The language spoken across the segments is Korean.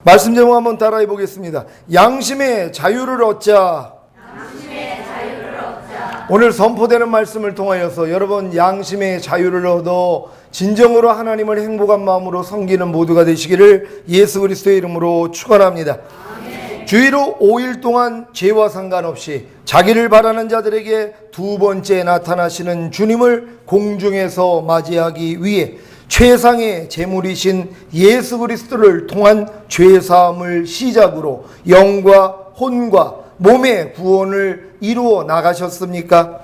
말씀 제목 한번 따라해 보겠습니다. 양심의 자유를 얻자. 오늘 선포되는 말씀을 통하여서 여러분 양심의 자유를 얻어 진정으로 하나님을 행복한 마음으로 섬기는 모두가 되시기를 예수 그리스도의 이름으로 축원합니다. 주의로 5일 동안 죄와 상관없이 자기를 바라는 자들에게 두 번째 나타나시는 주님을 공중에서 맞이하기 위해 최상의 제물이신 예수 그리스도를 통한 죄사함을 시작으로 영과 혼과 몸의 구원을 이루어 나가셨습니까?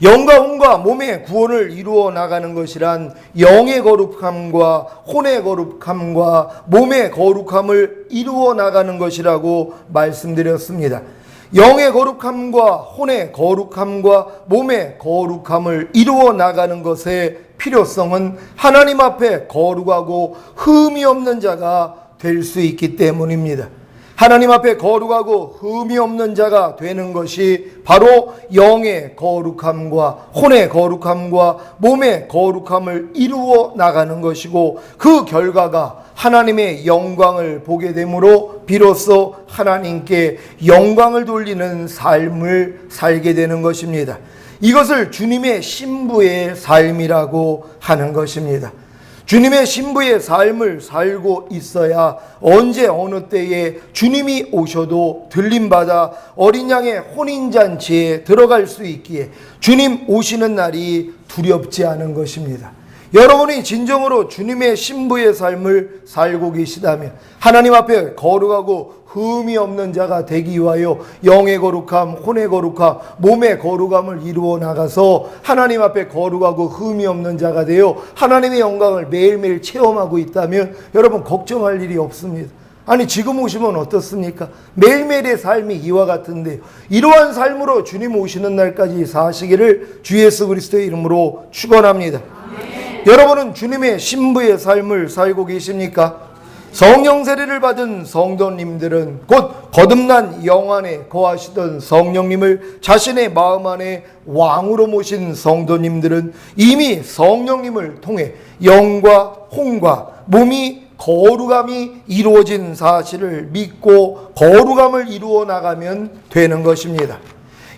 영과 혼과 몸의 구원을 이루어 나가는 것이란 영의 거룩함과 혼의 거룩함과 몸의 거룩함을 이루어 나가는 것이라고 말씀드렸습니다. 영의 거룩함과 혼의 거룩함과 몸의 거룩함을 이루어 나가는 것의 필요성은 하나님 앞에 거룩하고 흠이 없는 자가 될 수 있기 때문입니다. 하나님 앞에 거룩하고 흠이 없는 자가 되는 것이 바로 영의 거룩함과 혼의 거룩함과 몸의 거룩함을 이루어 나가는 것이고, 그 결과가 하나님의 영광을 보게 되므로 비로소 하나님께 영광을 돌리는 삶을 살게 되는 것입니다. 이것을 주님의 신부의 삶이라고 하는 것입니다. 주님의 신부의 삶을 살고 있어야 언제 어느 때에 주님이 오셔도 들림받아 어린 양의 혼인잔치에 들어갈 수 있기에 주님 오시는 날이 두렵지 않은 것입니다. 여러분이 진정으로 주님의 신부의 삶을 살고 계시다면 하나님 앞에 거룩하고 흠이 없는 자가 되기 위하여 영의 거룩함, 혼의 거룩함, 몸의 거룩함을 이루어 나가서 하나님 앞에 거룩하고 흠이 없는 자가 되어 하나님의 영광을 매일매일 체험하고 있다면 여러분 걱정할 일이 없습니다. 아니 지금 오시면 어떻습니까? 매일매일의 삶이 이와 같은데요. 이러한 삶으로 주님 오시는 날까지 사시기를 주 예수 그리스도의 이름으로 축원합니다. 여러분은 주님의 신부의 삶을 살고 계십니까? 성령 세례를 받은 성도님들은 곧 거듭난 영 안에 거하시던 성령님을 자신의 마음 안에 왕으로 모신 성도님들은 이미 성령님을 통해 영과 혼과 몸이 거룩함이 이루어진 사실을 믿고 거룩함을 이루어 나가면 되는 것입니다.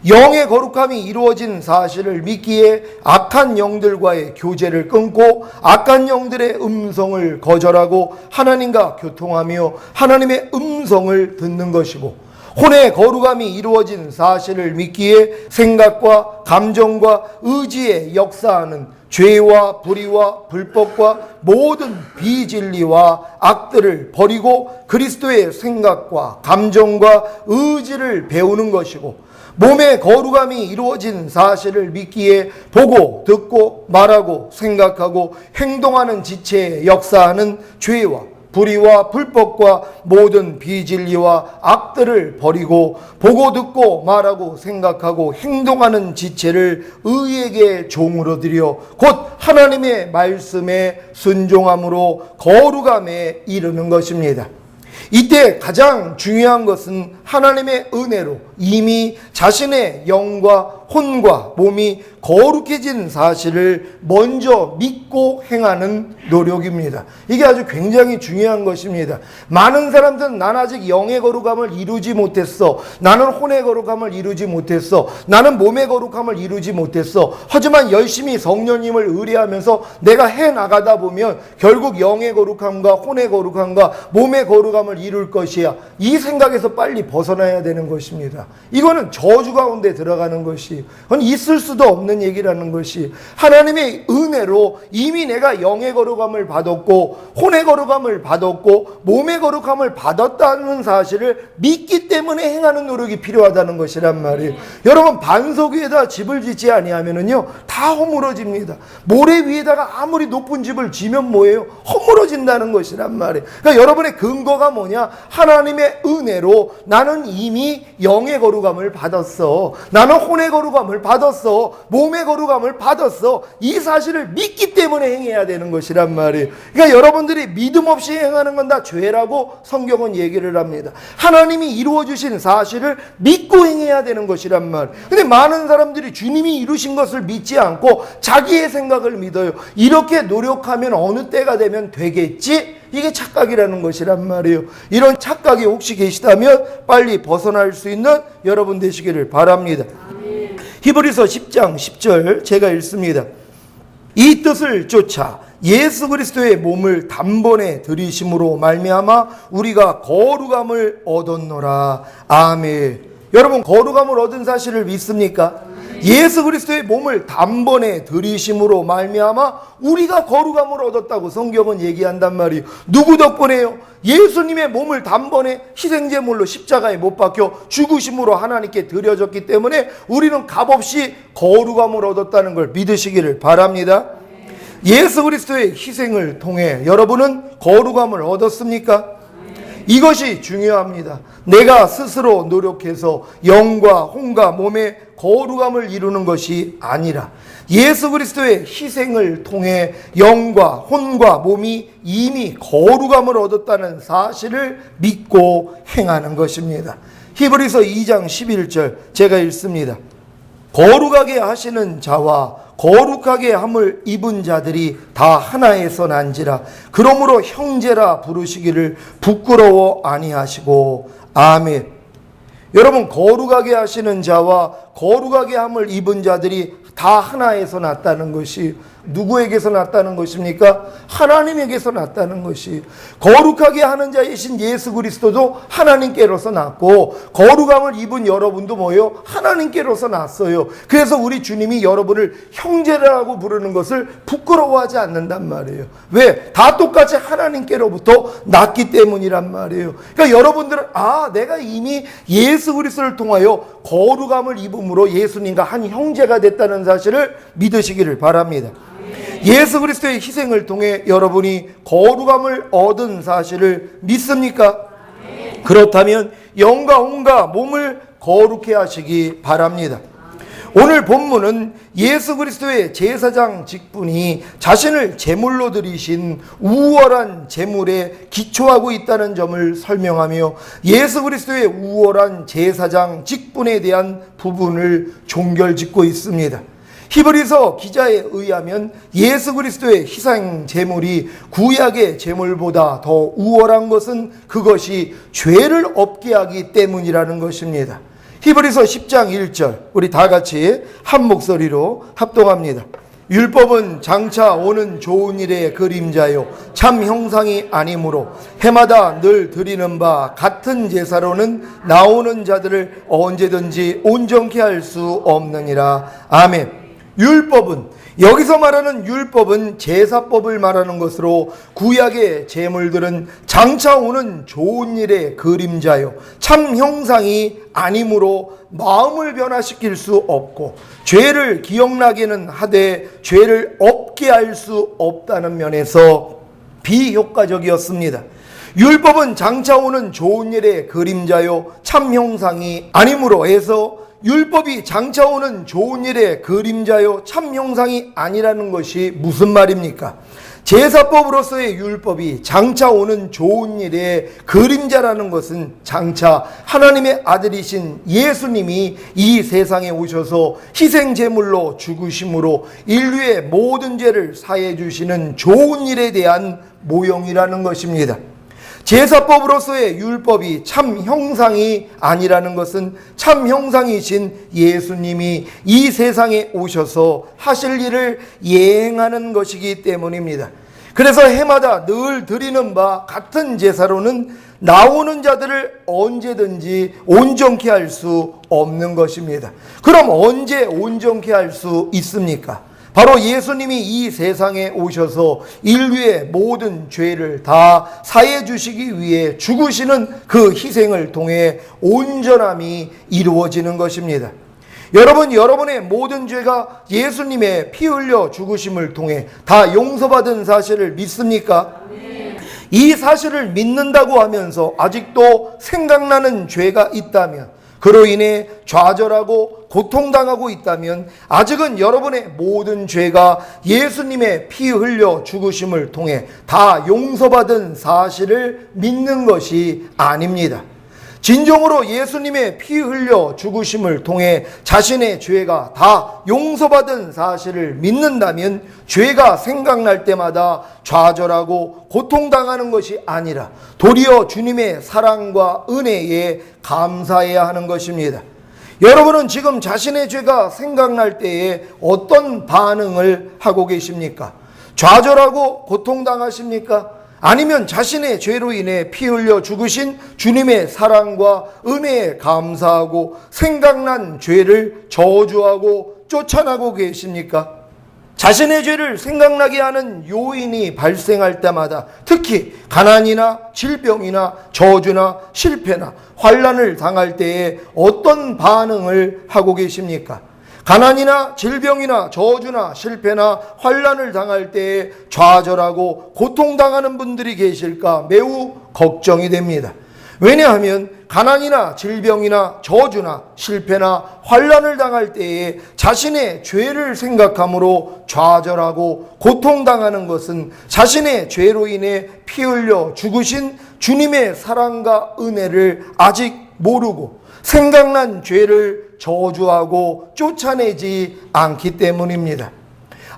영의 거룩함이 이루어진 사실을 믿기에 악한 영들과의 교제를 끊고 악한 영들의 음성을 거절하고 하나님과 교통하며 하나님의 음성을 듣는 것이고, 혼의 거룩함이 이루어진 사실을 믿기에 생각과 감정과 의지에 역사하는 죄와 불의와 불법과 모든 비진리와 악들을 버리고 그리스도의 생각과 감정과 의지를 배우는 것이고, 몸의 거룩함이 이루어진 사실을 믿기에 보고 듣고 말하고 생각하고 행동하는 지체에 역사하는 죄와 불의와 불법과 모든 비진리와 악들을 버리고 보고 듣고 말하고 생각하고 행동하는 지체를 의에게 종으로 드려 곧 하나님의 말씀에 순종함으로 거룩함에 이르는 것입니다. 이때 가장 중요한 것은 하나님의 은혜로 이미 자신의 영과 혼과 몸이 거룩해진 사실을 먼저 믿고 행하는 노력입니다. 이게 아주 굉장히 중요한 것입니다. 많은 사람들은 난 아직 영의 거룩함을 이루지 못했어, 나는 혼의 거룩함을 이루지 못했어, 나는 몸의 거룩함을 이루지 못했어. 하지만 열심히 성령님을 의뢰하면서 내가 해나가다 보면 결국 영의 거룩함과 혼의 거룩함과 몸의 거룩함을 이룰 것이야, 이 생각에서 빨리 벗어나야 되는 것입니다. 이거는 저주 가운데 들어가는 것이, 그건 있을 수도 없는 얘기라는 것이, 하나님의 은혜로 이미 내가 영의 거룩함을 받았고 혼의 거룩함을 받았고 몸의 거룩함을 받았다는 사실을 믿기 때문에 행하는 노력이 필요하다는 것이란 말이에요. 여러분, 반석 위에다 집을 짓지 아니하면은요 다 허물어집니다. 모래 위에다가 아무리 높은 집을 지면 뭐예요? 허물어진다는 것이란 말이에요. 그러니까 여러분의 근거가 뭐냐? 하나님의 은혜로 나는 이미 영의 거룩함을 받았어, 나는 혼의 거룩함을 받았어, 몸의 거룩함을 받았어, 이 사실을 믿기 때문에 행해야 되는 것이란 말이에요. 그러니까 여러분들이 믿음 없이 행하는 건 다 죄라고 성경은 얘기를 합니다. 하나님이 이루어주신 사실을 믿고 행해야 되는 것이란 말이에요. 근데 많은 사람들이 주님이 이루신 것을 믿지 않고 자기의 생각을 믿어요. 이렇게 노력하면 어느 때가 되면 되겠지, 이게 착각이라는 것이란 말이에요. 이런 착각이 혹시 계시다면 빨리 벗어날 수 있는 여러분 되시기를 바랍니다. 히브리서 10장 10절 제가 읽습니다. 이 뜻을 쫓아 예수 그리스도의 몸을 단번에 들이심으로 말미암아 우리가 거룩함을 얻었노라. 아멘. 여러분, 거룩함을 얻은 사실을 믿습니까? 예수 그리스도의 몸을 단번에 들이심으로 말미암아 우리가 거룩함을 얻었다고 성경은 얘기한단 말이에요. 누구 덕분에요? 예수님의 몸을 단번에 희생제물로 십자가에 못 박혀 죽으심으로 하나님께 드려졌기 때문에 우리는 값없이 거룩함을 얻었다는 걸 믿으시기를 바랍니다. 예수 그리스도의 희생을 통해 여러분은 거룩함을 얻었습니까? 이것이 중요합니다. 내가 스스로 노력해서 영과 혼과 몸의 거룩함을 이루는 것이 아니라 예수 그리스도의 희생을 통해 영과 혼과 몸이 이미 거룩함을 얻었다는 사실을 믿고 행하는 것입니다. 히브리서 2장 11절 제가 읽습니다. 거룩하게 하시는 자와 거룩하게 함을 입은 자들이 다 하나에서 난지라. 그러므로 형제라 부르시기를 부끄러워 아니하시고. 아멘. 여러분, 거룩하게 하시는 자와 거룩하게 함을 입은 자들이 다 하나에서 났다는 것이 누구에게서 났다는 것입니까? 하나님에게서 났다는 것이. 거룩하게 하는 자이신 예수 그리스도도 하나님께로서 났고 거룩함을 입은 여러분도 뭐예요? 하나님께로서 났어요. 그래서 우리 주님이 여러분을 형제라고 부르는 것을 부끄러워하지 않는단 말이에요. 왜? 다 똑같이 하나님께로부터 났기 때문이란 말이에요. 그러니까 여러분들은 내가 이미 예수 그리스도를 통하여 거룩함을 입음으로 예수님과 한 형제가 됐다는 사실을 믿으시기를 바랍니다. 예수 그리스도의 희생을 통해 여러분이 거룩함을 얻은 사실을 믿습니까? 그렇다면 영과 혼과 몸을 거룩해 하시기 바랍니다. 오늘 본문은 예수 그리스도의 제사장 직분이 자신을 제물로 드리신 우월한 제물에 기초하고 있다는 점을 설명하며 예수 그리스도의 우월한 제사장 직분에 대한 부분을 종결짓고 있습니다. 히브리서 기자에 의하면 예수 그리스도의 희생 제물이 구약의 제물보다 더 우월한 것은 그것이 죄를 없게 하기 때문이라는 것입니다. 히브리서 10장 1절 우리 다 같이 한 목소리로 합동합니다. 율법은 장차 오는 좋은 일의 그림자요 참 형상이 아니므로 해마다 늘 드리는 바 같은 제사로는 나오는 자들을 언제든지 온전케 할 수 없느니라. 아멘. 율법은, 여기서 말하는 율법은 제사법을 말하는 것으로 구약의 제물들은 장차 오는 좋은 일의 그림자요 참 형상이 아니므로 마음을 변화시킬 수 없고 죄를 기억나게는 하되 죄를 없게 할 수 없다는 면에서 비효과적이었습니다. 율법은 장차 오는 좋은 일의 그림자요 참 형상이 아니므로 해서 율법이 장차 오는 좋은 일의 그림자요 참 형상이 아니라는 것이 무슨 말입니까? 제사법으로서의 율법이 장차 오는 좋은 일의 그림자라는 것은 장차 하나님의 아들이신 예수님이 이 세상에 오셔서 희생제물로 죽으심으로 인류의 모든 죄를 사해 주시는 좋은 일에 대한 모형이라는 것입니다. 제사법으로서의 율법이 참 형상이 아니라는 것은 참 형상이신 예수님이 이 세상에 오셔서 하실 일을 예행하는 것이기 때문입니다. 그래서 해마다 늘 드리는 바 같은 제사로는 나오는 자들을 언제든지 온전케 할 수 없는 것입니다. 그럼 언제 온전케 할 수 있습니까? 바로 예수님이 이 세상에 오셔서 인류의 모든 죄를 다 사해 주시기 위해 죽으시는 그 희생을 통해 온전함이 이루어지는 것입니다. 여러분, 여러분의 모든 죄가 예수님의 피 흘려 죽으심을 통해 다 용서받은 사실을 믿습니까? 이 사실을 믿는다고 하면서 아직도 생각나는 죄가 있다면, 그로 인해 좌절하고 고통당하고 있다면 아직은 여러분의 모든 죄가 예수님의 피 흘려 죽으심을 통해 다 용서받은 사실을 믿는 것이 아닙니다. 진정으로 예수님의 피 흘려 죽으심을 통해 자신의 죄가 다 용서받은 사실을 믿는다면 죄가 생각날 때마다 좌절하고 고통당하는 것이 아니라 도리어 주님의 사랑과 은혜에 감사해야 하는 것입니다. 여러분은 지금 자신의 죄가 생각날 때에 어떤 반응을 하고 계십니까? 좌절하고 고통당하십니까? 아니면 자신의 죄로 인해 피 흘려 죽으신 주님의 사랑과 은혜에 감사하고 생각난 죄를 저주하고 쫓아나고 계십니까? 자신의 죄를 생각나게 하는 요인이 발생할 때마다 특히 가난이나 질병이나 저주나 실패나 환난을 당할 때에 어떤 반응을 하고 계십니까? 가난이나 질병이나 저주나 실패나 환난을 당할 때에 좌절하고 고통당하는 분들이 계실까 매우 걱정이 됩니다. 왜냐하면 가난이나 질병이나 저주나 실패나 환난을 당할 때에 자신의 죄를 생각함으로 좌절하고 고통당하는 것은 자신의 죄로 인해 피 흘려 죽으신 주님의 사랑과 은혜를 아직 모르고 생각난 죄를 저주하고 쫓아내지 않기 때문입니다.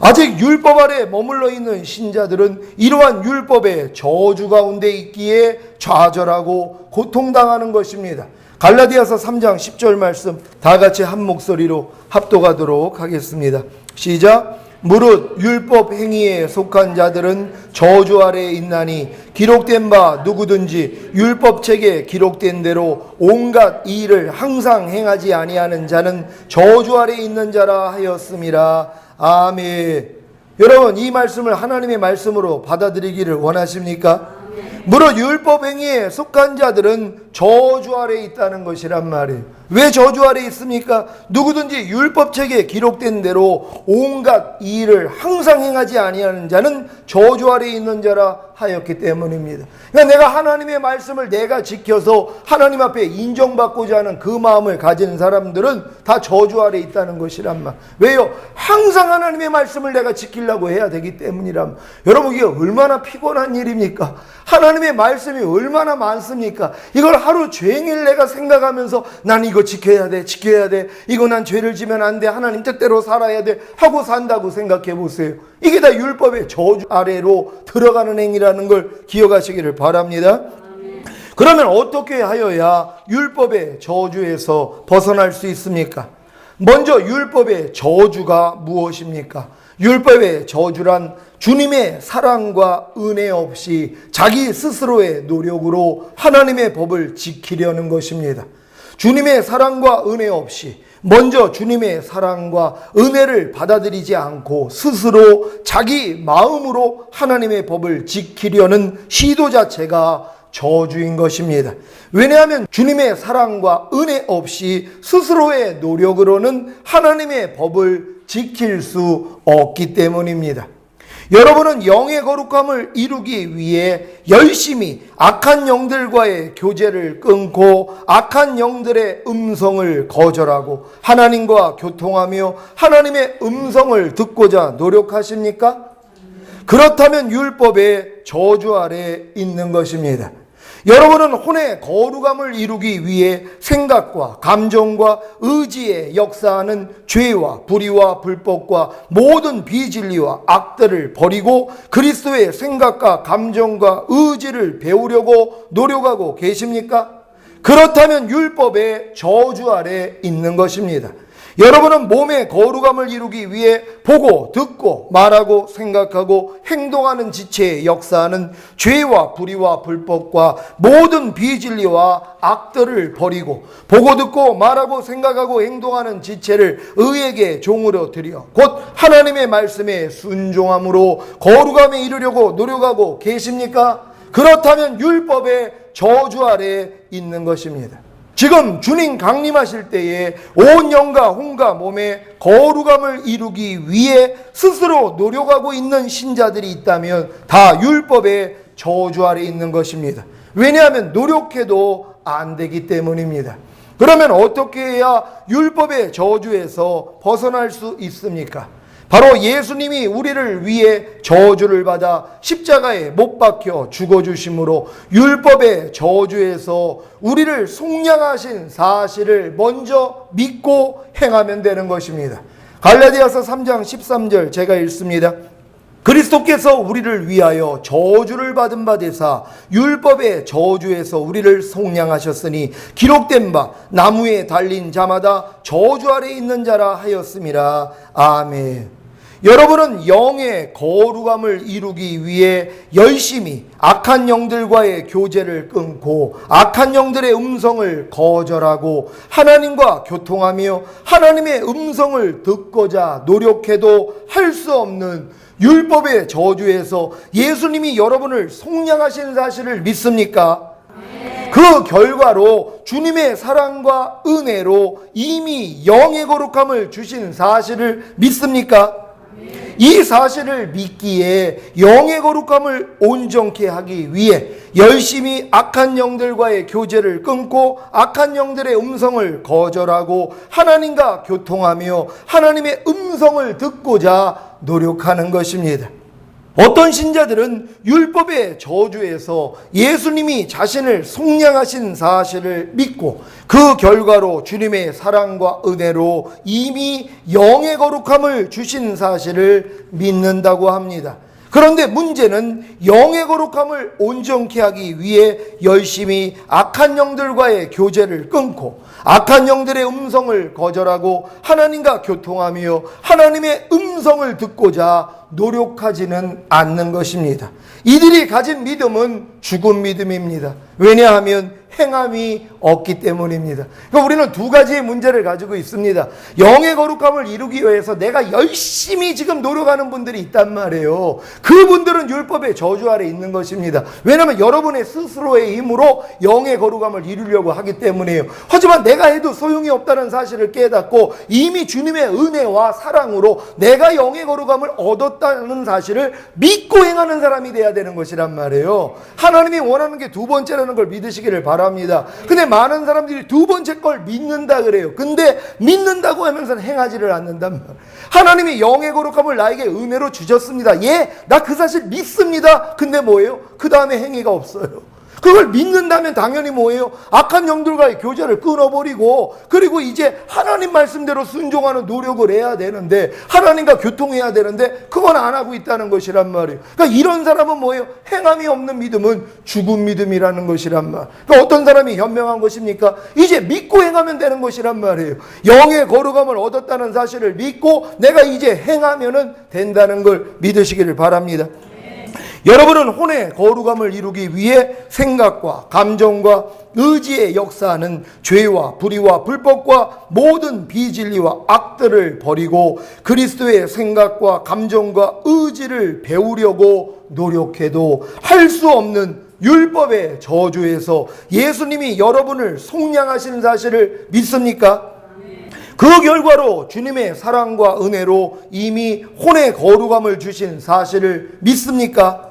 아직 율법 아래 머물러 있는 신자들은 이러한 율법의 저주 가운데 있기에 좌절하고 고통당하는 것입니다. 갈라디아서 3장 10절 말씀 다 같이 한 목소리로 합독하도록 하겠습니다. 시작. 무릇 율법 행위에 속한 자들은 저주 아래에 있나니 기록된 바 누구든지 율법책에 기록된 대로 온갖 이 일을 항상 행하지 아니하는 자는 저주 아래에 있는 자라 하였음이라. 아멘. 여러분, 이 말씀을 하나님의 말씀으로 받아들이기를 원하십니까? 무릇 율법 행위에 속한 자들은 저주 아래에 있다는 것이란 말이에요. 왜 저주 아래에 있습니까? 누구든지 율법책에 기록된 대로 온갖 이 일을 항상 행하지 아니하는 자는 저주 아래에 있는 자라 하였기 때문입니다. 그러니까 내가 하나님의 말씀을 내가 지켜서 하나님 앞에 인정받고자 하는 그 마음을 가진 사람들은 다 저주 아래에 있다는 것이란 말. 왜요? 항상 하나님의 말씀을 내가 지키려고 해야 되기 때문이란 말. 여러분, 이게 얼마나 피곤한 일입니까? 하나님의 말씀이 얼마나 많습니까? 이걸 하루 종일 내가 생각하면서 난 이거 지켜야 돼, 지켜야 돼. 이거 난 죄를 지면 안 돼. 하나님 뜻대로 살아야 돼. 하고 산다고 생각해 보세요. 이게 다 율법의 저주 아래로 들어가는 행위라는 걸 기억하시기를 바랍니다. 그러면 어떻게 하여야 율법의 저주에서 벗어날 수 있습니까? 먼저 율법의 저주가 무엇입니까? 율법의 저주란 주님의 사랑과 은혜 없이 자기 스스로의 노력으로 하나님의 법을 지키려는 것입니다. 주님의 사랑과 은혜 없이 먼저 주님의 사랑과 은혜를 받아들이지 않고 스스로 자기 마음으로 하나님의 법을 지키려는 시도 자체가 저주인 것입니다. 왜냐하면 주님의 사랑과 은혜 없이 스스로의 노력으로는 하나님의 법을 지킬 수 없기 때문입니다. 여러분은 영의 거룩함을 이루기 위해 열심히 악한 영들과의 교제를 끊고 악한 영들의 음성을 거절하고 하나님과 교통하며 하나님의 음성을 듣고자 노력하십니까? 그렇다면 율법의 저주 아래 있는 것입니다. 여러분은 혼의 거룩함을 이루기 위해 생각과 감정과 의지에 역사하는 죄와 불의와 불법과 모든 비진리와 악들을 버리고 그리스도의 생각과 감정과 의지를 배우려고 노력하고 계십니까? 그렇다면 율법의 저주 아래 있는 것입니다. 여러분은 몸의 거룩함을 이루기 위해 보고 듣고 말하고 생각하고 행동하는 지체에 역사하는 죄와 불의와 불법과 모든 비진리와 악들을 버리고 보고 듣고 말하고 생각하고 행동하는 지체를 의에게 종으로 드려 곧 하나님의 말씀에 순종함으로 거룩함에 이르려고 노력하고 계십니까? 그렇다면 율법의 저주 아래에 있는 것입니다. 지금 주님 강림하실 때에 온 영과 혼과 몸의 거룩함을 이루기 위해 스스로 노력하고 있는 신자들이 있다면 다 율법의 저주 아래 있는 것입니다. 왜냐하면 노력해도 안 되기 때문입니다. 그러면 어떻게 해야 율법의 저주에서 벗어날 수 있습니까? 바로 예수님이 우리를 위해 저주를 받아 십자가에 못 박혀 죽어주심으로 율법의 저주에서 우리를 속량하신 사실을 먼저 믿고 행하면 되는 것입니다. 갈라디아서 3장 13절 제가 읽습니다. 그리스도께서 우리를 위하여 저주를 받은 바 되사 율법의 저주에서 우리를 속량하셨으니 기록된 바 나무에 달린 자마다 저주 아래 있는 자라 하였음이라. 아멘. 여러분은 영의 거룩함을 이루기 위해 열심히 악한 영들과의 교제를 끊고 악한 영들의 음성을 거절하고 하나님과 교통하며 하나님의 음성을 듣고자 노력해도 할 수 없는 율법의 저주에서 예수님이 여러분을 속량하신 사실을 믿습니까? 그 결과로 주님의 사랑과 은혜로 이미 영의 거룩함을 주신 사실을 믿습니까? 이 사실을 믿기에 영의 거룩함을 온전케 하기 위해 열심히 악한 영들과의 교제를 끊고 악한 영들의 음성을 거절하고 하나님과 교통하며 하나님의 음성을 듣고자 노력하는 것입니다. 어떤 신자들은 율법의 저주에서 예수님이 자신을 속량하신 사실을 믿고 그 결과로 주님의 사랑과 은혜로 이미 영의 거룩함을 주신 사실을 믿는다고 합니다. 그런데 문제는 영의 거룩함을 온전케 하기 위해 열심히 악한 영들과의 교제를 끊고 악한 영들의 음성을 거절하고 하나님과 교통하며 하나님의 음성을 듣고자 노력하지는 않는 것입니다. 이들이 가진 믿음은 죽은 믿음입니다. 왜냐하면 행함이 없기 때문입니다. 그러니까 우리는 두 가지의 문제를 가지고 있습니다. 영의 거룩함을 이루기 위해서 내가 열심히 지금 노력하는 분들이 있단 말이에요. 그분들은 율법의 저주 아래 있는 것입니다. 왜냐하면 여러분의 스스로의 힘으로 영의 거룩함을 이루려고 하기 때문이에요. 하지만 내가 해도 소용이 없다는 사실을 깨닫고 이미 주님의 은혜와 사랑으로 내가 영의 거룩함을 얻었다는 사실을 믿고 행하는 사람이 돼야 되는 것이란 말이에요. 하나님이 원하는 게 두 번째라는 걸 믿으시기를 바랍니다. 근데 많은 사람들이 두 번째 걸 믿는다 그래요. 근데 믿는다고 하면서는 행하지를 않는단 말이에요. 하나님이 영의 거룩함을 나에게 은혜로 주셨습니다. 예, 나 그 사실 믿습니다. 근데 뭐예요? 그 다음에 행위가 없어요. 그걸 믿는다면 당연히 뭐예요? 악한 영들과의 교제를 끊어버리고 그리고 이제 하나님 말씀대로 순종하는 노력을 해야 되는데 하나님과 교통해야 되는데 그건 안 하고 있다는 것이란 말이에요. 그러니까 이런 사람은 뭐예요? 행함이 없는 믿음은 죽은 믿음이라는 것이란 말. 그러니까 어떤 사람이 현명한 것입니까? 이제 믿고 행하면 되는 것이란 말이에요. 영의 거룩함을 얻었다는 사실을 믿고 내가 이제 행하면 된다는 걸 믿으시기를 바랍니다. 여러분은 혼의 거룩함을 이루기 위해 생각과 감정과 의지의 역사하는 죄와 불의와 불법과 모든 비진리와 악들을 버리고 그리스도의 생각과 감정과 의지를 배우려고 노력해도 할 수 없는 율법의 저주에서 예수님이 여러분을 속량하시는 사실을 믿습니까? 그 결과로 주님의 사랑과 은혜로 이미 혼의 거룩함을 주신 사실을 믿습니까?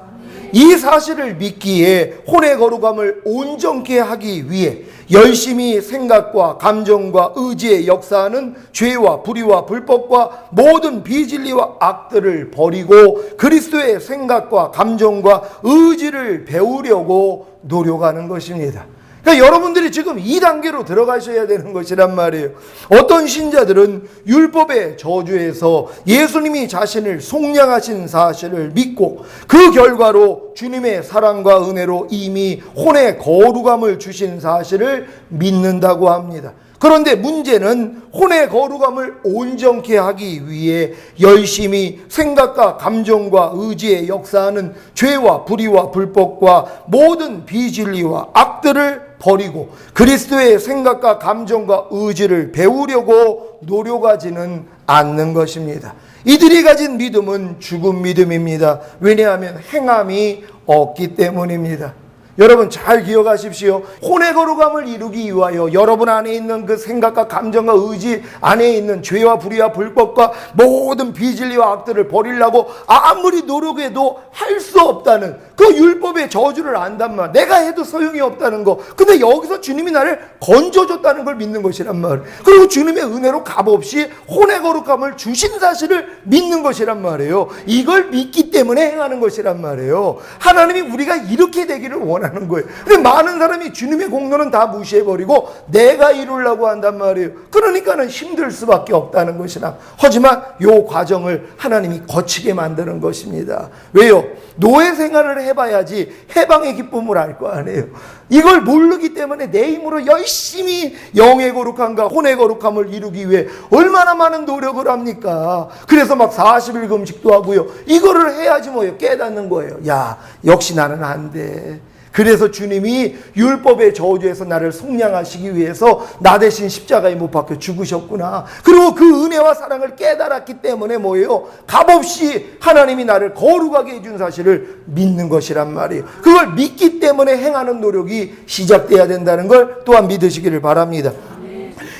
이 사실을 믿기에 혼의 거룩함을 온전케 하기 위해 열심히 생각과 감정과 의지의 역사하는 죄와 불의와 불법과 모든 비진리와 악들을 버리고 그리스도의 생각과 감정과 의지를 배우려고 노력하는 것입니다. 그러니까 여러분들이 지금 2단계로 들어가셔야 되는 것이란 말이에요. 어떤 신자들은 율법의 저주에서 예수님이 자신을 속량하신 사실을 믿고 그 결과로 주님의 사랑과 은혜로 이미 혼의 거룩함을 주신 사실을 믿는다고 합니다. 그런데 문제는 혼의 거룩함을 온전케 하기 위해 열심히 생각과 감정과 의지의 역사하는 죄와 불의와 불법과 모든 비진리와 악들을 버리고 그리스도의 생각과 감정과 의지를 배우려고 노력하지는 않는 것입니다. 이들이 가진 믿음은 죽은 믿음입니다. 왜냐하면 행함이 없기 때문입니다. 여러분 잘 기억하십시오. 혼의 거룩함을 이루기 위하여 여러분 안에 있는 그 생각과 감정과 의지 안에 있는 죄와 불의와 불법과 모든 비진리와 악들을 버리려고 아무리 노력해도 할 수 없다는 그 율법의 저주를 안단 말. 내가 해도 소용이 없다는 거. 근데 여기서 주님이 나를 건져줬다는 걸 믿는 것이란 말. 그리고 주님의 은혜로 값없이 혼의 거룩함을 주신 사실을 믿는 것이란 말이에요. 이걸 믿기 때문에 행하는 것이란 말이에요. 하나님이 우리가 이렇게 되기를 원하는 거예요. 근데 많은 사람이 주님의 공로는 다 무시해버리고 내가 이루려고 한단 말이에요. 그러니까는 힘들 수밖에 없다는 것이라. 하지만 이 과정을 하나님이 거치게 만드는 것입니다. 왜요? 노예 생활을 해봐야지 해방의 기쁨을 알 거 아니에요. 이걸 모르기 때문에 내 힘으로 열심히 영의 거룩함과 혼의 거룩함을 이루기 위해 얼마나 많은 노력을 합니까? 그래서 막 40일 금식도 하고요. 이거를 해야지 뭐예요? 깨닫는 거예요. 야, 역시 나는 안 돼. 그래서 주님이 율법의 저주에서 나를 속량하시기 위해서 나 대신 십자가에 못 박혀 죽으셨구나. 그리고 그 은혜와 사랑을 깨달았기 때문에 뭐예요? 값없이 하나님이 나를 거룩하게 해준 사실을 믿는 것이란 말이에요. 그걸 믿기 때문에 행하는 노력이 시작돼야 된다는 걸 또한 믿으시기를 바랍니다.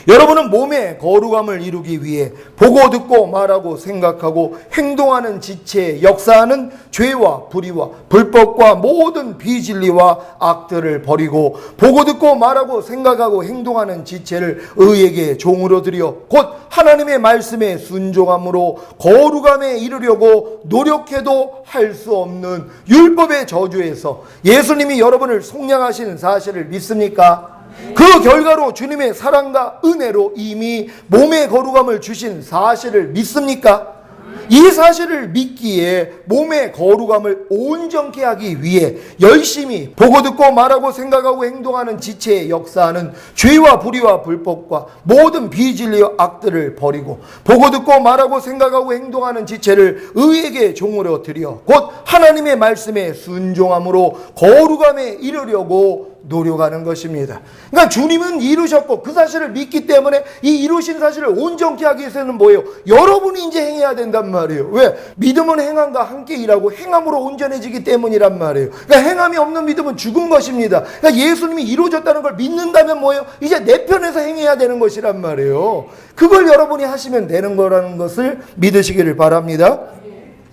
여러분은 몸의 거룩함을 이루기 위해 보고 듣고 말하고 생각하고 행동하는 지체에 역사하는 죄와 불의와 불법과 모든 비진리와 악들을 버리고 보고 듣고 말하고 생각하고 행동하는 지체를 의에게 종으로 드려 곧 하나님의 말씀에 순종함으로 거룩함에 이르려고 노력해도 할 수 없는 율법의 저주에서 예수님이 여러분을 속량하시는 사실을 믿습니까? 그 결과로 주님의 사랑과 은혜로 이미 몸의 거룩함을 주신 사실을 믿습니까? 이 사실을 믿기에 몸의 거룩함을 온전케 하기 위해 열심히 보고 듣고 말하고 생각하고 행동하는 지체에 역사하는 죄와 불의와 불법과 모든 비진리와 악들을 버리고 보고 듣고 말하고 생각하고 행동하는 지체를 의에게 종으로 드려 곧 하나님의 말씀에 순종함으로 거룩함에 이르려고 노력하는 것입니다. 그러니까 주님은 이루셨고 그 사실을 믿기 때문에 이 이루신 사실을 온전케 하기 위해서는 뭐예요? 여러분이 이제 행해야 된단 말이에요. 왜? 믿음은 행함과 함께 일하고 행함으로 온전해지기 때문이란 말이에요. 그러니까 행함이 없는 믿음은 죽은 것입니다. 그러니까 예수님이 이루어졌다는 걸 믿는다면 뭐예요? 이제 내 편에서 행해야 되는 것이란 말이에요. 그걸 여러분이 하시면 되는 거라는 것을 믿으시기를 바랍니다.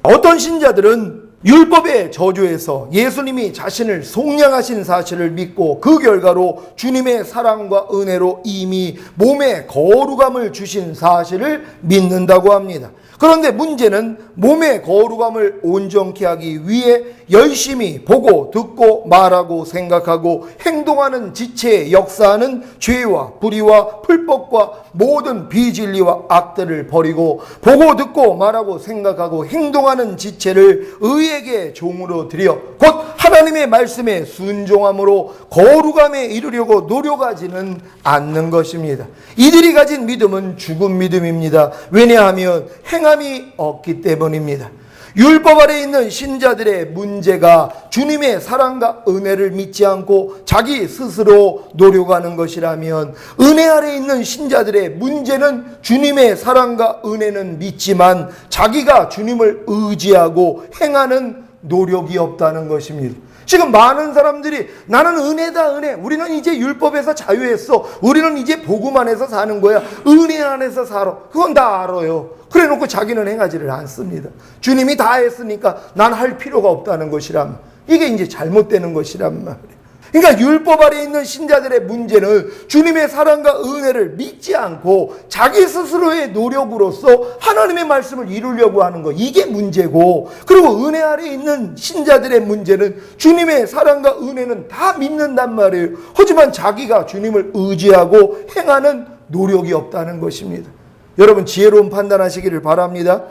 어떤 신자들은 율법의 저주에서 예수님이 자신을 속량하신 사실을 믿고 그 결과로 주님의 사랑과 은혜로 이미 몸에 거룩함을 주신 사실을 믿는다고 합니다. 그런데 문제는 몸의 거룩함을 온전케 하기 위해 열심히 보고 듣고 말하고 생각하고 행동하는 지체에 역사하는 죄와 불의와 불법과 모든 비진리와 악들을 버리고 보고 듣고 말하고 생각하고 행동하는 지체를 의에게 종으로 드려 곧 하나님의 말씀에 순종함으로 거룩함에 이르려고 노력하지는 않는 것입니다. 이들이 가진 믿음은 죽은 믿음입니다. 왜냐하면 행함이 없기 때문입니다. 율법 아래 있는 신자들의 문제가 주님의 사랑과 은혜를 믿지 않고 자기 스스로 노력하는 것이라면 은혜 아래 있는 신자들의 문제는 주님의 사랑과 은혜는 믿지만 자기가 주님을 의지하고 행하는 노력이 없다는 것입니다. 지금 많은 사람들이 나는 은혜다 은혜, 우리는 이제 율법에서 자유했어, 우리는 이제 복음 안에서 사는 거야, 은혜 안에서 살아, 그건 다 알아요. 그래 놓고 자기는 행하지를 않습니다. 주님이 다 했으니까 난 할 필요가 없다는 것이란, 이게 이제 잘못되는 것이란 말이에요. 그러니까 율법 아래 있는 신자들의 문제는 주님의 사랑과 은혜를 믿지 않고 자기 스스로의 노력으로서 하나님의 말씀을 이루려고 하는 거, 이게 문제고, 그리고 은혜 아래 있는 신자들의 문제는 주님의 사랑과 은혜는 다 믿는단 말이에요. 하지만 자기가 주님을 의지하고 행하는 노력이 없다는 것입니다. 여러분 지혜로운 판단하시기를 바랍니다.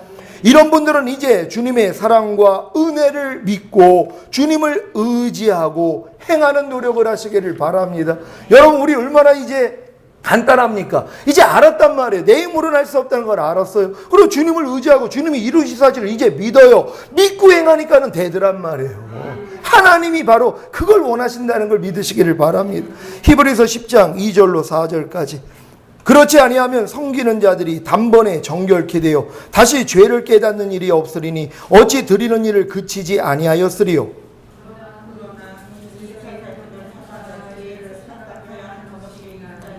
이런 분들은 이제 주님의 사랑과 은혜를 믿고 주님을 의지하고 행하는 노력을 하시기를 바랍니다. 여러분 우리 얼마나 이제 간단합니까? 이제 알았단 말이에요. 내 힘으로는 할 수 없다는 걸 알았어요. 그리고 주님을 의지하고 주님이 이루신 사실을 이제 믿어요. 믿고 행하니까는 되더란 말이에요. 하나님이 바로 그걸 원하신다는 걸 믿으시기를 바랍니다. 히브리서 10장 2절로 4절까지. 그렇지 아니하면 섬기는 자들이 단번에 정결케 되어 다시 죄를 깨닫는 일이 없으리니 어찌 드리는 일을 그치지 아니하였으리요.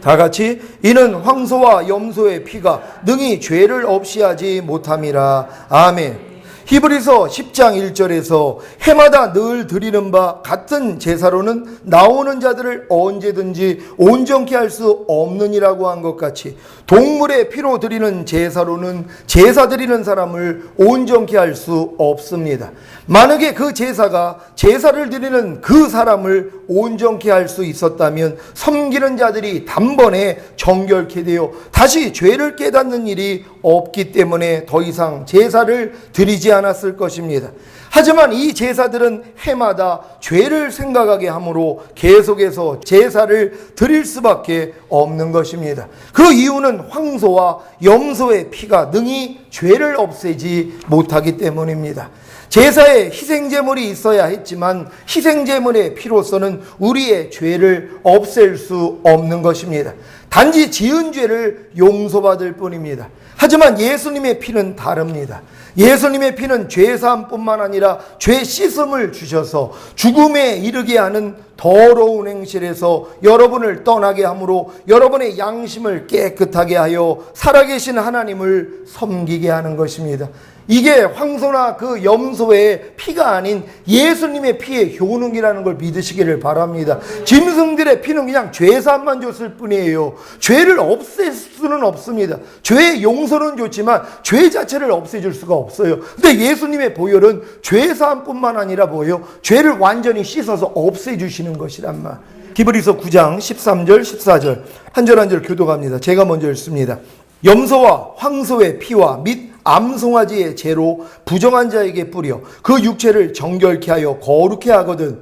다 같이 이는 황소와 염소의 피가 능히 죄를 없이 하지 못함이라. 아멘. 히브리서 10장 1절에서 해마다 늘 드리는 바 같은 제사로는 나오는 자들을 언제든지 온전케 할 수 없느니라고 한 것 같이 동물의 피로 드리는 제사로는 제사 드리는 사람을 온전케 할 수 없습니다. 만약에 그 제사가 제사를 드리는 그 사람을 온전케 할 수 있었다면 섬기는 자들이 단번에 정결케 되어 다시 죄를 깨닫는 일이 없기 때문에 더 이상 제사를 드리지 않았을 것입니다. 하지만 이 제사들은 해마다 죄를 생각하게 하므로 계속해서 제사를 드릴 수밖에 없는 것입니다. 그 이유는 황소와 염소의 피가 능히 죄를 없애지 못하기 때문입니다. 제사에 희생제물이 있어야 했지만 희생제물의 피로서는 우리의 죄를 없앨 수 없는 것입니다. 단지 지은 죄를 용서받을 뿐입니다. 하지만 예수님의 피는 다릅니다. 예수님의 피는 죄사함뿐만 아니라 죄 씻음을 주셔서 죽음에 이르게 하는 더러운 행실에서 여러분을 떠나게 함으로 여러분의 양심을 깨끗하게 하여 살아계신 하나님을 섬기게 하는 것입니다. 이게 황소나 그 염소의 피가 아닌 예수님의 피의 효능이라는 걸 믿으시기를 바랍니다. 짐승들의 피는 그냥 죄사함만 줬을 뿐이에요. 죄를 없앨 수는 없습니다. 죄의 용서는 좋지만 죄 자체를 없애줄 수가 없어요. 근데 예수님의 보혈은 죄사함뿐만 아니라 뭐예요? 죄를 완전히 씻어서 없애주시는 것이란 말. 히브리서 9장 13절 14절 한 절 한 절 교독합니다. 제가 먼저 읽습니다. 염소와 황소의 피와 및 암송아지의 죄로 부정한 자에게 뿌려 그 육체를 정결케 하여 거룩케 하거든.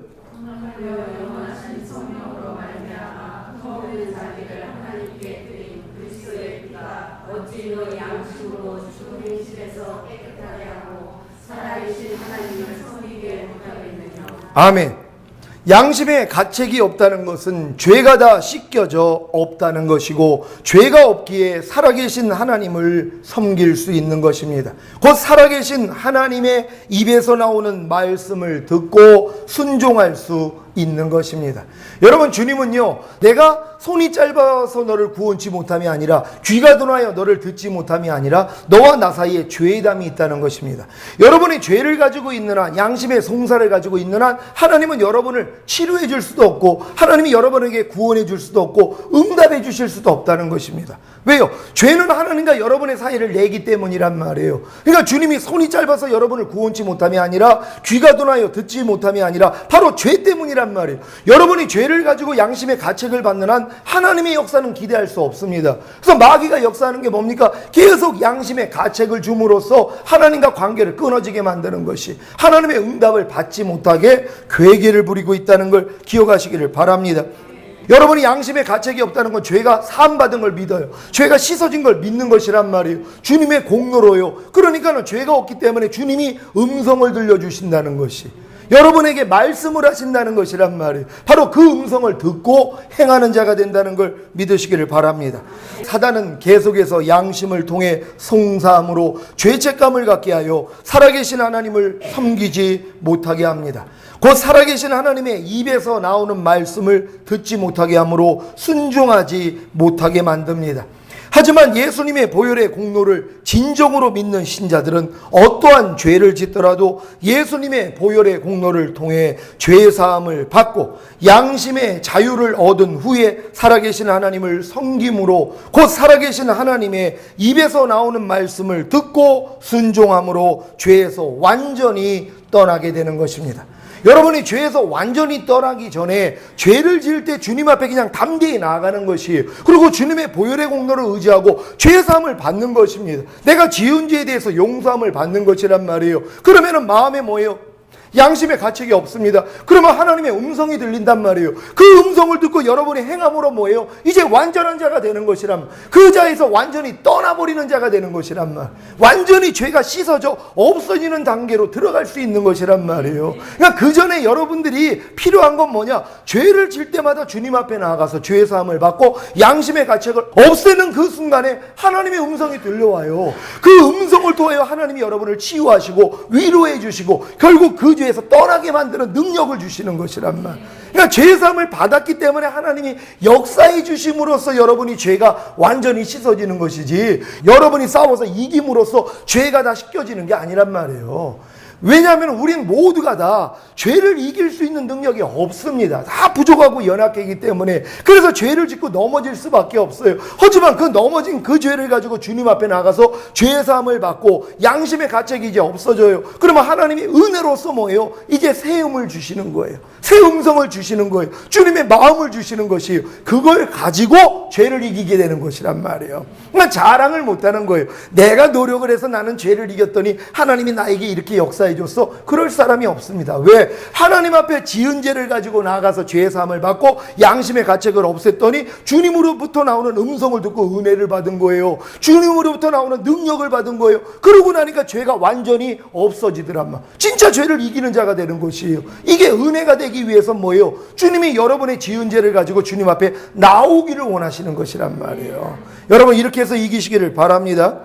아멘. 양심에 가책이 없다는 것은 죄가 다 씻겨져 없다는 것이고 죄가 없기에 살아계신 하나님을 섬길 수 있는 것입니다. 곧 살아계신 하나님의 입에서 나오는 말씀을 듣고 순종할 수 있는 것입니다. 여러분, 주님은요, 내가 손이 짧아서 너를 구원치 못함이 아니라 귀가 둔하여 너를 듣지 못함이 아니라 너와 나 사이에 죄의 담이 있다는 것입니다. 여러분이 죄를 가지고 있는 한, 양심의 송사를 가지고 있는 한 하나님은 여러분을 치료해 줄 수도 없고 하나님이 여러분에게 구원해 줄 수도 없고 응답해 주실 수도 없다는 것입니다. 왜요? 죄는 하나님과 여러분의 사이를 내기 때문이란 말이에요. 그러니까 주님이 손이 짧아서 여러분을 구원치 못함이 아니라 귀가 둔하여 듣지 못함이 아니라 바로 죄 때문이란 말이에요. 여러분이 죄를 가지고 양심의 가책을 받는 한 하나님의 역사는 기대할 수 없습니다. 그래서 마귀가 역사하는 게 뭡니까? 계속 양심의 가책을 줌으로써 하나님과 관계를 끊어지게 만드는 것이 하나님의 응답을 받지 못하게 괴계를 부리고 있다는 걸 기억하시기를 바랍니다. 여러분이 양심의 가책이 없다는 건 죄가 사함받은 걸 믿어요. 죄가 씻어진 걸 믿는 것이란 말이에요. 주님의 공로로요. 그러니까 죄가 없기 때문에 주님이 음성을 들려주신다는 것이 여러분에게 말씀을 하신다는 것이란 말이에요. 바로 그 음성을 듣고 행하는 자가 된다는 걸 믿으시기를 바랍니다. 사단은 계속해서 양심을 통해 송사함으로 죄책감을 갖게 하여 살아계신 하나님을 섬기지 못하게 합니다. 곧 살아계신 하나님의 입에서 나오는 말씀을 듣지 못하게 하므로 순종하지 못하게 만듭니다. 하지만 예수님의 보혈의 공로를 진정으로 믿는 신자들은 어떠한 죄를 짓더라도 예수님의 보혈의 공로를 통해 죄사함을 받고 양심의 자유를 얻은 후에 살아계신 하나님을 섬김으로 곧 살아계신 하나님의 입에서 나오는 말씀을 듣고 순종함으로 죄에서 완전히 떠나게 되는 것입니다. 여러분이 죄에서 완전히 떠나기 전에 죄를 지을 때 주님 앞에 그냥 담대히 나아가는 것이에요. 그리고 주님의 보혈의 공로를 의지하고 죄사함을 받는 것입니다. 내가 지은 죄에 대해서 용서함을 받는 것이란 말이에요. 그러면은 마음에 뭐예요? 양심의 가책이 없습니다. 그러면 하나님의 음성이 들린단 말이에요. 그 음성을 듣고 여러분이 행함으로 뭐예요? 이제 완전한 자가 되는 것이란 말. 그 자에서 완전히 떠나버리는 자가 되는 것이란 말. 완전히 죄가 씻어져 없어지는 단계로 들어갈 수 있는 것이란 말이에요. 그러니까 그 전에 여러분들이 필요한 건 뭐냐? 죄를 질 때마다 주님 앞에 나아가서 죄사함을 받고 양심의 가책을 없애는 그 순간에 하나님의 음성이 들려와요. 그 음성을 통하여 하나님이 여러분을 치유하시고 위로해 주시고 결국 그 죄에서 떠나게 만드는 능력을 주시는 것이란 말. 그러니까 죄사함을 받았기 때문에 하나님이 역사해 주심으로써 여러분이 죄가 완전히 씻어지는 것이지, 여러분이 싸워서 이김으로써 죄가 다 씻겨지는 게 아니란 말이에요. 왜냐하면 우린 모두가 다 죄를 이길 수 있는 능력이 없습니다. 다 부족하고 연약하기 때문에. 그래서 죄를 짓고 넘어질 수밖에 없어요. 하지만 그 넘어진 그 죄를 가지고 주님 앞에 나가서 죄사함을 받고 양심의 가책이 이제 없어져요. 그러면 하나님이 은혜로서 뭐예요? 이제 새 음을 주시는 거예요. 새 음성을 주시는 거예요. 주님의 마음을 주시는 것이에요. 그걸 가지고 죄를 이기게 되는 것이란 말이에요. 그러니까 자랑을 못하는 거예요. 내가 노력을 해서 나는 죄를 이겼더니 하나님이 나에게 이렇게 역사해 줬어? 그럴 사람이 없습니다. 왜? 하나님 앞에 지은 죄를 가지고 나가서 죄의 사함을 받고 양심의 가책을 없앴더니 주님으로부터 나오는 음성을 듣고 은혜를 받은 거예요. 주님으로부터 나오는 능력을 받은 거예요. 그러고 나니까 죄가 완전히 없어지더란 말. 진짜 죄를 이기는 자가 되는 것이에요. 이게 은혜가 되기 위해서 뭐예요? 주님이 여러분의 지은 죄를 가지고 주님 앞에 나오기를 원하시는 것이란 말이에요. 여러분, 이렇게 해서 이기시기를 바랍니다.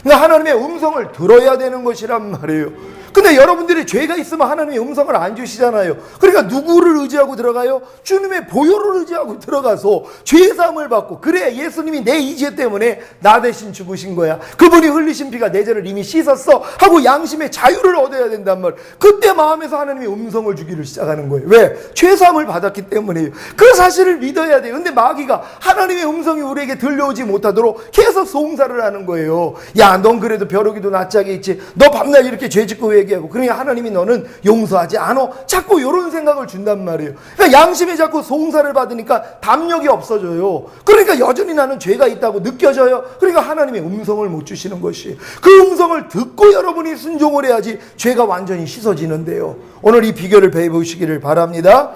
그러니까 하나님의 음성을 들어야 되는 것이란 말이에요. 근데 여러분들이 죄가 있으면 하나님의 음성을 안 주시잖아요. 그러니까 누구를 의지하고 들어가요? 주님의 보혈을 의지하고 들어가서 죄사함을 받고, 그래, 예수님이 내 이 죄 때문에 나 대신 죽으신 거야, 그분이 흘리신 피가 내 죄를 이미 씻었어 하고 양심의 자유를 얻어야 된단 말이에요. 그때 마음에서 하나님의 음성을 주기를 시작하는 거예요. 왜? 죄사함을 받았기 때문이에요. 그 사실을 믿어야 돼요. 근데 마귀가 하나님의 음성이 우리에게 들려오지 못하도록 계속 송사를 하는 거예요. 야, 넌 그래도 벼룩이도 낯짝에 있지, 너 밤낮 이렇게 죄 짓고 얘기하고, 그러니까 하나님이 너는 용서하지 않아, 자꾸 이런 생각을 준단 말이에요. 그러니까 양심이 자꾸 송사를 받으니까 담력이 없어져요. 그러니까 여전히 나는 죄가 있다고 느껴져요. 그러니까 하나님의 음성을 못 주시는 것이, 그 음성을 듣고 여러분이 순종을 해야지 죄가 완전히 씻어지는데요. 오늘 이 비결을 배워보시기를 바랍니다.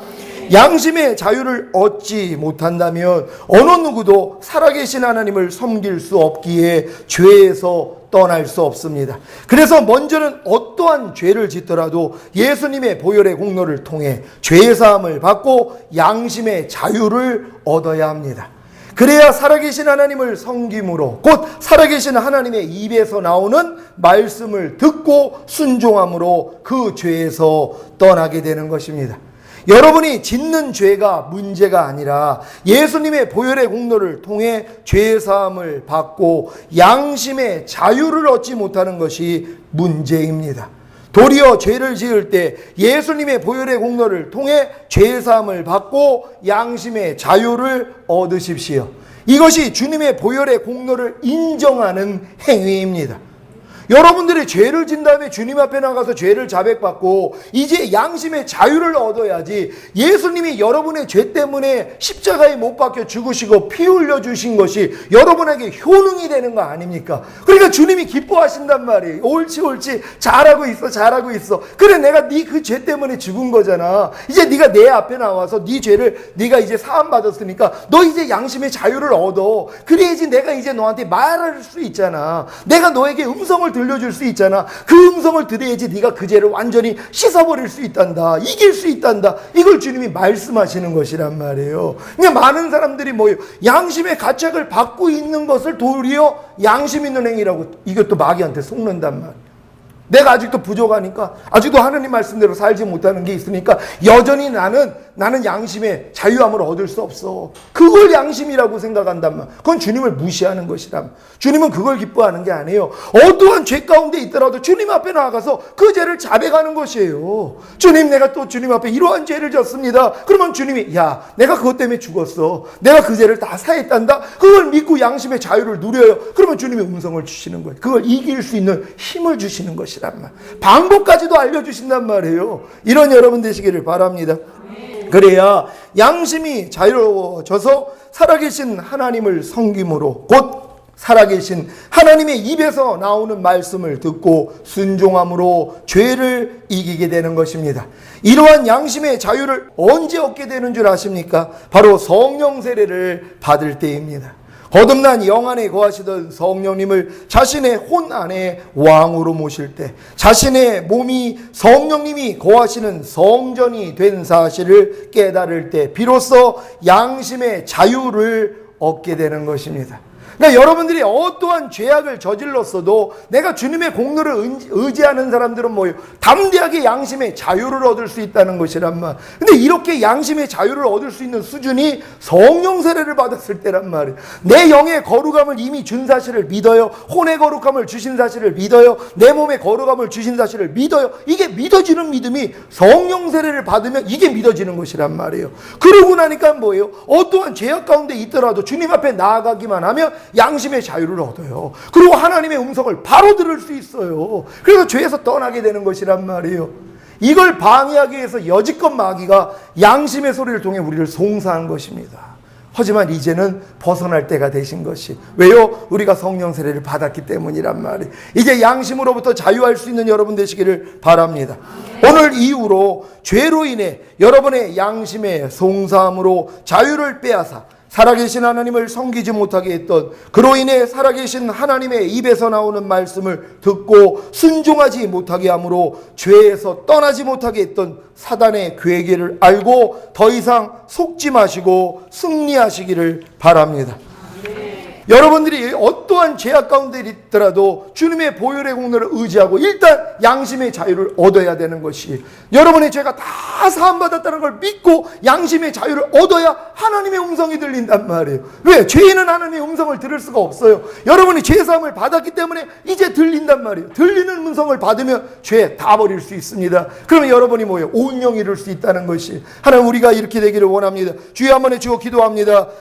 양심의 자유를 얻지 못한다면 어느 누구도 살아계신 하나님을 섬길 수 없기에 죄에서 떠날 수 없습니다. 그래서 먼저는 어떠한 죄를 짓더라도 예수님의 보혈의 공로를 통해 죄사함을 받고 양심의 자유를 얻어야 합니다. 그래야 살아계신 하나님을 섬김으로, 곧 살아계신 하나님의 입에서 나오는 말씀을 듣고 순종함으로 그 죄에서 떠나게 되는 것입니다. 여러분이 짓는 죄가 문제가 아니라 예수님의 보혈의 공로를 통해 죄사함을 받고 양심의 자유를 얻지 못하는 것이 문제입니다. 도리어 죄를 지을 때 예수님의 보혈의 공로를 통해 죄사함을 받고 양심의 자유를 얻으십시오. 이것이 주님의 보혈의 공로를 인정하는 행위입니다. 여러분들이 죄를 진 다음에 주님 앞에 나가서 죄를 자백받고 이제 양심의 자유를 얻어야지, 예수님이 여러분의 죄 때문에 십자가에 못 박혀 죽으시고 피 흘려 주신 것이 여러분에게 효능이 되는 거 아닙니까? 그러니까 주님이 기뻐하신단 말이에요. 옳지 잘하고 있어. 그래, 내가 네 그 죄 때문에 죽은 거잖아. 이제 네가 내 앞에 나와서 네 죄를 네가 이제 사함 받았으니까 너 이제 양심의 자유를 얻어. 그래야지 내가 이제 너한테 말할 수 있잖아. 내가 너에게 음성을 들려줄 수 있잖아. 그 음성을 들어야지 네가 그 죄를 완전히 씻어버릴 수 있단다, 이길 수 있단다. 이걸 주님이 말씀하시는 것이란 말이에요. 그러니까 많은 사람들이 뭐예요? 양심의 가책을 받고 있는 것을 도리어 양심 있는 행위라고, 이것도 마귀한테 속는단 말이에요. 내가 아직도 부족하니까, 아직도 하나님 말씀대로 살지 못하는 게 있으니까 여전히 나는 양심의 자유함을 얻을 수 없어. 그걸 양심이라고 생각한단 말. 그건 주님을 무시하는 것이란. 주님은 그걸 기뻐하는 게 아니에요. 어떠한 죄 가운데 있더라도 주님 앞에 나아가서 그 죄를 자백하는 것이에요. 주님, 내가 또 주님 앞에 이러한 죄를 졌습니다. 그러면 주님이, 야, 내가 그것 때문에 죽었어, 내가 그 죄를 다 사했단다. 그걸 믿고 양심의 자유를 누려요. 그러면 주님이 음성을 주시는 거예요. 그걸 이길 수 있는 힘을 주시는 것이란 말. 방법까지도 알려주신단 말이에요. 이런 여러분 되시기를 바랍니다. 그래야 양심이 자유로워져서 살아계신 하나님을 섬김으로, 곧 살아계신 하나님의 입에서 나오는 말씀을 듣고 순종함으로 죄를 이기게 되는 것입니다. 이러한 양심의 자유를 언제 얻게 되는 줄 아십니까? 바로 성령 세례를 받을 때입니다. 거듭난 영 안에 거하시던 성령님을 자신의 혼 안에 왕으로 모실 때, 자신의 몸이 성령님이 거하시는 성전이 된 사실을 깨달을 때 비로소 양심의 자유를 얻게 되는 것입니다. 그러니까 여러분들이 어떠한 죄악을 저질렀어도 내가 주님의 공로를 의지하는 사람들은 뭐예요? 담대하게 양심의 자유를 얻을 수 있다는 것이란 말. 근데 이렇게 양심의 자유를 얻을 수 있는 수준이 성령 세례를 받았을 때란 말이에요. 내 영의 거룩함을 이미 준 사실을 믿어요. 혼의 거룩함을 주신 사실을 믿어요. 내 몸의 거룩함을 주신 사실을 믿어요. 이게 믿어지는 믿음이 성령 세례를 받으면 이게 믿어지는 것이란 말이에요. 그러고 나니까 뭐예요? 어떠한 죄악 가운데 있더라도 주님 앞에 나아가기만 하면 양심의 자유를 얻어요. 그리고 하나님의 음성을 바로 들을 수 있어요. 그래서 죄에서 떠나게 되는 것이란 말이에요. 이걸 방해하기 위해서 여지껏 마귀가 양심의 소리를 통해 우리를 송사한 것입니다. 하지만 이제는 벗어날 때가 되신 것이, 왜요? 우리가 성령 세례를 받았기 때문이란 말이에요. 이제 양심으로부터 자유할 수 있는 여러분 되시기를 바랍니다. 오늘 이후로 죄로 인해 여러분의 양심의 송사함으로 자유를 빼앗아 살아계신 하나님을 섬기지 못하게 했던, 그로 인해 살아계신 하나님의 입에서 나오는 말씀을 듣고 순종하지 못하게 함으로 죄에서 떠나지 못하게 했던 사단의 괴계를 알고 더 이상 속지 마시고 승리하시기를 바랍니다. 여러분들이 어떠한 죄악 가운데 있더라도 주님의 보혈의 공로를 의지하고 일단 양심의 자유를 얻어야 되는 것이, 여러분의 죄가 다 사함받았다는 걸 믿고 양심의 자유를 얻어야 하나님의 음성이 들린단 말이에요. 왜? 죄인은 하나님의 음성을 들을 수가 없어요. 여러분이 죄사함을 받았기 때문에 이제 들린단 말이에요. 들리는 음성을 받으면 죄 다 버릴 수 있습니다. 그러면 여러분이 뭐예요? 온 영이 이룰 수 있다는 것이, 하나님 우리가 이렇게 되기를 원합니다. 주여 한번 해주고 기도합니다.